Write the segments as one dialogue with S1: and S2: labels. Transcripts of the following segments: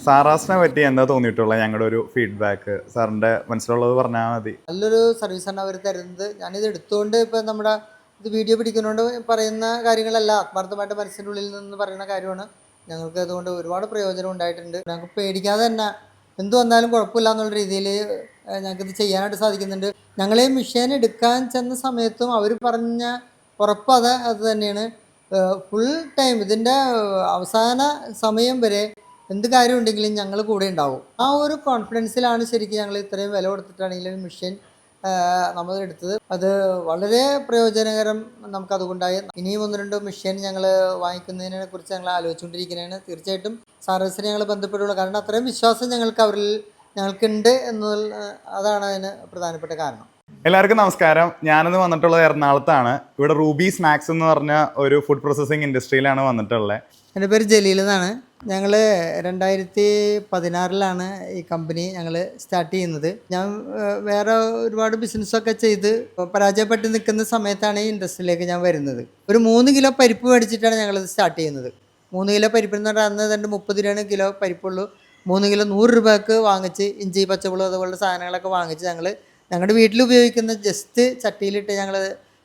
S1: സാറാസിനെ പറ്റി എന്താ തോന്നിയിട്ടുള്ളത്? ഞങ്ങളുടെ ഒരു ഫീഡ്ബാക്ക് സാറിന്റെ മനസ്സിലുള്ളത് പറഞ്ഞാൽ മതി.
S2: നല്ലൊരു സർവീസാണ് അവർ തരുന്നത്. ഞാനിത് എടുത്തുകൊണ്ട് ഇപ്പം നമ്മുടെ ഇത് വീഡിയോ പിടിക്കുന്നതുകൊണ്ട് പറയുന്ന കാര്യങ്ങളല്ല, ആത്മാർത്ഥമായിട്ട് മനസ്സിൻ്റെ ഉള്ളിൽ നിന്ന് പറയുന്ന കാര്യമാണ്. ഞങ്ങൾക്ക് അതുകൊണ്ട് ഒരുപാട് പ്രയോജനം ഉണ്ടായിട്ടുണ്ട്. ഞങ്ങൾക്ക് പേടിക്കാതെ തന്നെ എന്ത് വന്നാലും കുഴപ്പമില്ല എന്നുള്ള രീതിയിൽ ഞങ്ങൾക്കിത് ചെയ്യാനായിട്ട് സാധിക്കുന്നുണ്ട്. ഞങ്ങൾ ഈ മെഷീൻ എടുക്കാൻ ചെന്ന സമയത്തും അവർ പറഞ്ഞ ഉറപ്പ് അത് തന്നെയാണ്. ഫുൾ ടൈം ഇതിൻ്റെ അവസാന സമയം വരെ എന്ത് കാര്യം ഉണ്ടെങ്കിലും ഞങ്ങൾ കൂടെ ഉണ്ടാവും. ആ ഒരു കോൺഫിഡൻസിലാണ് ശരിക്കും ഞങ്ങൾ ഇത്രയും വില കൊടുത്തിട്ടാണെങ്കിലും മെഷീൻ നമ്മൾ എടുത്തത്. അത് വളരെ പ്രയോജനകരം നമുക്കതുകൊണ്ടായി. ഇനിയും 1-2 മെഷീൻ ഞങ്ങൾ വാങ്ങിക്കുന്നതിനെ കുറിച്ച് ഞങ്ങൾ ആലോചിച്ചുകൊണ്ടിരിക്കുന്നതാണ്. തീർച്ചയായിട്ടും സാറസിനെ ഞങ്ങൾ ബന്ധപ്പെടുള്ളൂ. കാരണം അത്രയും വിശ്വാസം ഞങ്ങൾക്കുണ്ട് എന്നുള്ള അതാണ് അതിന് പ്രധാനപ്പെട്ട കാരണം.
S1: എല്ലാവർക്കും നമസ്കാരം. ഞാനിന്ന് വന്നിട്ടുള്ളത് എറണാകുളത്താണ്. ഇവിടെ റൂബി സ്നാക്സ് എന്ന് പറഞ്ഞ ഒരു ഫുഡ് പ്രോസസ്സിംഗ് ഇൻഡസ്ട്രിയിലാണ് വന്നിട്ടുള്ളത്.
S2: എൻ്റെ പേര് ജലീൽ എന്നാണ്. ഞങ്ങൾ 2016 ഈ കമ്പനി ഞങ്ങൾ സ്റ്റാർട്ട് ചെയ്യുന്നത്. ഞാൻ വേറെ ഒരുപാട് ബിസിനസ്സൊക്കെ ചെയ്ത് പരാജയപ്പെട്ട് നിൽക്കുന്ന സമയത്താണ് ഈ ഇൻഡസ്ട്രിയിലേക്ക് ഞാൻ വരുന്നത്. ഒരു 3 കിലോ പരിപ്പ് മേടിച്ചിട്ടാണ് ഞങ്ങളിത് സ്റ്റാർട്ട് ചെയ്യുന്നത്. 3 കിലോ പരിപ്പ് എന്ന് പറഞ്ഞാൽ അന്ന് തന്നെ 30 രൂപയാണ് കിലോ പരിപ്പുള്ളൂ. 3 കിലോ 100 രൂപയ്ക്ക് വാങ്ങിച്ച് ഇഞ്ചി പച്ചമുളക് അതുപോലുള്ള സാധനങ്ങളൊക്കെ വാങ്ങിച്ച് ഞങ്ങളുടെ വീട്ടിൽ ഉപയോഗിക്കുന്ന ജസ്റ്റ് ചട്ടിയിലിട്ട് ഞങ്ങൾ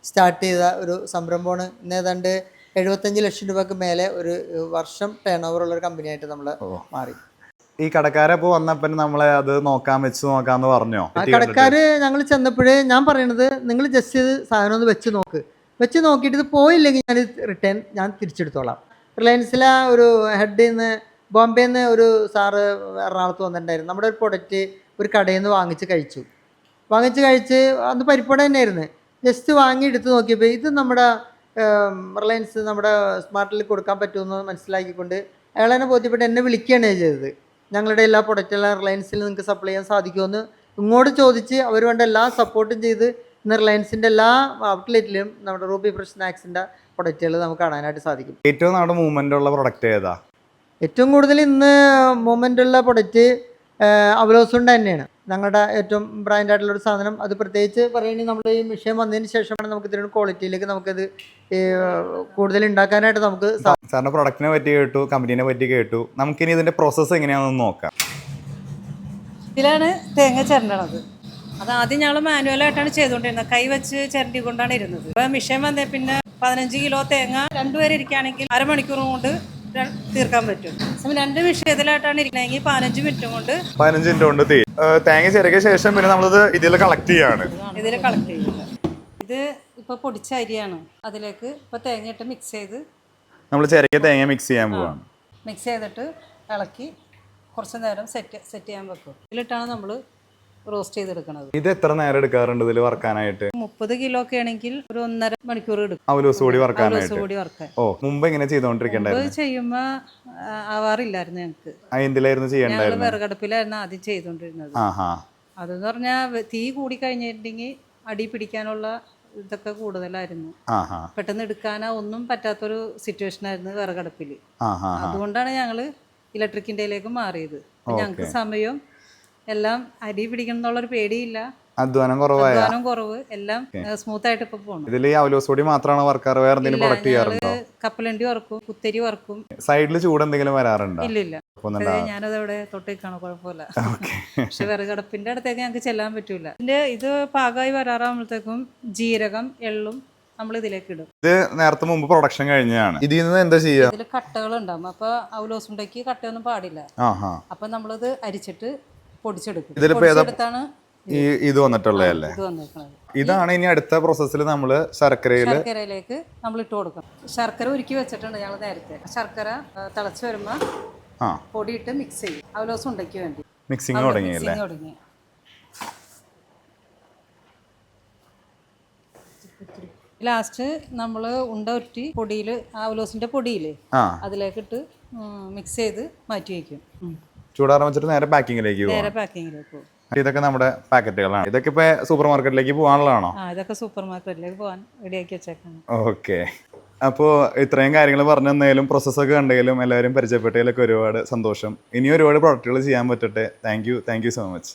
S2: സ്റ്റാർട്ട് ചെയ്ത ഒരു സംരംഭമാണ്. ഇന്ന് ഏതാണ്ട് 75 ലക്ഷം രൂപയ്ക്ക് മേലെ ഒരു വർഷം ടേൺ ഓവർ ഉള്ള ഒരു കമ്പനിയായിട്ട് നമ്മൾ മാറി.
S1: ഈ കടക്കാരെ ഇപ്പോൾ വന്നപ്പോൾ നമ്മളെ അത് വെച്ച് പറഞ്ഞോ?
S2: ആ കടക്കാർ ഞങ്ങൾ ചെന്നപ്പോഴേ ഞാൻ പറയണത്, നിങ്ങൾ ജസ്റ്റ് ഇത് സാധനം ഒന്ന് വെച്ച് നോക്കിയിട്ട് ഇത് പോയില്ലെങ്കിൽ ഞാൻ തിരിച്ചെടുത്തോളാം. റിലയൻസിലെ ഒരു ഹെഡിൽ നിന്ന് ബോംബെയിൽ നിന്ന് ഒരു സാറ് എറണാകുളത്ത് വന്നിട്ടുണ്ടായിരുന്നു. നമ്മുടെ ഒരു പ്രൊഡക്റ്റ് ഒരു കടയിൽ നിന്ന് വാങ്ങിച്ച് കഴിച്ച് അന്ന് പരിപ്പട തന്നെയായിരുന്നു. ജസ്റ്റ് വാങ്ങി എടുത്ത് നോക്കിയപ്പോൾ ഇത് നമ്മുടെ റിലയൻസ് നമ്മുടെ സ്മാർട്ടിൽ കൊടുക്കാൻ പറ്റുമെന്ന് മനസ്സിലാക്കിക്കൊണ്ട് അയാൾ തന്നെ ബോധ്യപ്പെട്ട് എന്നെ വിളിക്കുകയാണ് ചെയ്തത്. ഞങ്ങളുടെ എല്ലാ പ്രൊഡക്റ്റെല്ലാം റിലയൻസിൽ നിങ്ങൾക്ക് സപ്ലൈ ചെയ്യാൻ സാധിക്കുമെന്ന് ഇങ്ങോട്ട് ചോദിച്ച് അവർ വേണ്ട എല്ലാ സപ്പോർട്ടും ചെയ്ത് ഇന്ന് റിലയൻസിൻ്റെ എല്ലാ ഔട്ട്ലെറ്റിലും നമ്മുടെ റൂബി ഫ്രഷ് സ്നാക്സിൻ്റെ പ്രൊഡക്റ്റുകൾ നമുക്ക് കാണാനായിട്ട് സാധിക്കും.
S1: ഏറ്റവും നമ്മുടെ മൂവ്മെൻ്റ് ഉള്ള പ്രൊഡക്റ്റ് ഏതാ?
S2: ഏറ്റവും കൂടുതൽ ഇന്ന് മൂവ്മെൻ്റുള്ള പ്രൊഡക്റ്റ് അവലോസുണ്ട തന്നെയാണ് ഞങ്ങളുടെ ഏറ്റവും ബ്രാൻഡായിട്ടുള്ളൊരു സാധനം. അത് പ്രത്യേകിച്ച് പറയുകയാണെങ്കിൽ നമ്മൾ ഈ മെഷീൻ വന്നതിന് ശേഷമാണ് നമുക്ക് ഇതിനൊരു ക്വാളിറ്റിയിലേക്ക് നമുക്കത് കൂടുതൽ ഉണ്ടാക്കാനായിട്ട് നമുക്ക്
S1: സാറിൻ്റെ പ്രൊഡക്റ്റിനെ പറ്റി കേട്ടു, കമ്പനീനെ പറ്റി കേട്ടു. നമുക്കിനി ഇതിൻ്റെ പ്രോസസ്സ് എങ്ങനെയാണെന്ന് നോക്കാം.
S3: ഇതിലാണ് തേങ്ങ ചിരണ്ടണത്. അത് ആദ്യം ഞങ്ങൾ മാനുവലായിട്ടാണ് ചെയ്തുകൊണ്ടിരുന്നത്. കൈ വെച്ച് ചിരണ്ടി കൊണ്ടാണ് ഇരുന്നത്. ഇപ്പോൾ മെഷീൻ വന്നേ പിന്നെ 15 കിലോ തേങ്ങ 2 പേര് ഇരിക്കുകയാണെങ്കിൽ അരമണിക്കൂർ കൊണ്ട് തീർക്കാൻ പറ്റും. 2 വിഷയത്തിലായിട്ടാണ് ഇരിക്കണമെങ്കിൽ 15 മിനിറ്റ് കൊണ്ട്
S1: തേങ്ങ ചിരകിയ ശേഷം പിന്നെ നമ്മളത് ഇതിൽ കളക്ട് ചെയ്യാണ്.
S3: ഇത് ഇപ്പൊ പൊടിച്ച അരിയാണ്. അതിലേക്ക് ഇപ്പൊ തേങ്ങ ഇട്ട് മിക്സ് ചെയ്ത്
S1: നമ്മൾ ചിരകിയ തേങ്ങ മിക്സ് ചെയ്യാൻ പോവാണ്.
S3: മിക്സ് ചെയ്തിട്ട് ഇളക്കി കുറച്ച് നേരം സെറ്റ് ചെയ്യാൻ വെക്കും. ഇതിലിട്ടാണ് നമ്മൾ റോസ്റ്റ് ചെയ്തെടുക്കുന്നത്.
S1: ഇത് എത്ര നേരം എടുക്കാറുണ്ട് ഇതിൽ വറക്കാനായിട്ട്?
S3: 30 കിലോ ഒക്കെ ആണെങ്കിൽ ഒരു 1.5 മണിക്കൂർ എടുക്കും.
S1: മുമ്പ് എങ്ങനെ ചെയ്തോണ്ടിരിക്കണ്ടായിരുന്നു?
S3: ചെയ്യുമ്പോ ആവാറില്ലായിരുന്നു ഞങ്ങൾക്ക്. ഞങ്ങൾ വിറകടുപ്പിലായിരുന്നു ആദ്യം ചെയ്തോണ്ടിരുന്നത്. അതെന്ന് പറഞ്ഞാൽ തീ കൂടി കഴിഞ്ഞിട്ടുണ്ടെങ്കിൽ അടി പിടിക്കാനുള്ള ഇതൊക്കെ കൂടുതലായിരുന്നു. പെട്ടെന്ന് എടുക്കാനോ ഒന്നും പറ്റാത്തൊരു സിറ്റുവേഷൻ ആയിരുന്നു വിറകടുപ്പിൽ. അതുകൊണ്ടാണ് ഞങ്ങള് ഇലക്ട്രിക്കിൻ്റെയിലേക്ക് മാറിയത്. ഞങ്ങൾക്ക് സമയം എല്ലാം അടി പിടിക്കണം എന്നുള്ളൊരു പേടിയില്ല,
S1: അധ്വാനം
S3: കുറവ്, എല്ലാം സ്മൂത്ത് ആയിട്ട് ഇപ്പൊ പോകണം.
S1: ഇതിൽ അവലോസുപൊടി മാത്രമാണ് വറക്കാറ്? വേറെ എന്തെങ്കിലും പ്രൊഡക്റ്റ് ചെയ്യാറുണ്ടോ?
S3: കപ്പലണ്ടി വറക്കും, കുത്തരി വറക്കും.
S1: സൈഡിൽ ചൂട് എന്തെങ്കിലും വരാറുണ്ടോ?
S3: ഇല്ല, ഞാനത് അവിടെ തൊട്ടേക്കാണോ, കുഴപ്പമില്ല. പക്ഷെ വിറകടപ്പിന്റെ അടുത്തേക്ക് ഞങ്ങൾക്ക് ചെല്ലാൻ പറ്റൂല. ഇത് പാകമായി വരാറാകുമ്പോഴത്തേക്കും ജീരകം എള്ളും നമ്മൾ ഇതിലേക്ക് ഇടും.
S1: ഇത് നേരത്തെ മുമ്പ് പ്രൊഡക്ഷൻ കഴിഞ്ഞാണ്. ഇതിൽ നിന്ന് എന്താ ചെയ്യുക?
S3: ഇതിൽ കട്ടകൾ ഉണ്ടാവും. അപ്പൊ അവലോസുണ്ടയ്ക്ക് കട്ടയൊന്നും പാടില്ല. അപ്പൊ നമ്മളിത് അരിച്ചിട്ട് പൊടിച്ചെടുക്കും.
S1: ഇത് വന്നിട്ടുള്ളതല്ലേ? ഇതാണ് ഇനി അടുത്ത പ്രോസസ്സിൽ നമ്മൾ
S3: ശർക്കരയിലേക്ക് നമ്മൾ ഇട്ട് കൊടുക്കണം. ശർക്കര ഉരുക്കി വെച്ചിട്ടുണ്ട് ഞങ്ങൾ നേരത്തെ. ശർക്കര തിളച്ച് വരുമ്പോൾ പൊടിയിട്ട് മിക്സ് ചെയ്യും. അവലോസം ഉണ്ടയ്ക്ക് വേണ്ടി
S1: മിക്സിങ് തുടങ്ങി.
S3: ലാസ്റ്റ് നമ്മൾ ഉണ്ട ഉരുട്ടി പൊടിയിൽ അവലോസിന്റെ പൊടിയില് അതിലേക്ക് ഇട്ട് മിക്സ് ചെയ്ത് മാറ്റി വയ്ക്കും.
S1: ചൂടാറാൻ വെച്ചിട്ട് നേരെ പാക്കിങ്ങിലേക്ക്
S3: പോകും.
S1: ഇതൊക്കെ നമ്മുടെ പാക്കറ്റുകളാണ്. ഇതൊക്കെ ഇപ്പൊ സൂപ്പർ മാർക്കറ്റിലേക്ക് പോകാനുള്ളതാണോ?
S3: ഇതൊക്കെ സൂപ്പർ മാർക്കറ്റിലേക്ക് പോകാൻ റെഡിയാക്കി വെച്ചേക്കാണ്.
S1: ഓക്കെ. അപ്പോൾ ഇത്രയും കാര്യങ്ങൾ പറഞ്ഞു തന്നതിലും പ്രോസസ്സൊക്കെ കണ്ടതിലും എല്ലാവരും പരിചയപ്പെട്ടതിലൊക്കെ ഒരുപാട് സന്തോഷം. ഇനി ഒരുപാട് പ്രൊഡക്റ്റുകൾ ചെയ്യാൻ പറ്റട്ടെ. Thank you so much.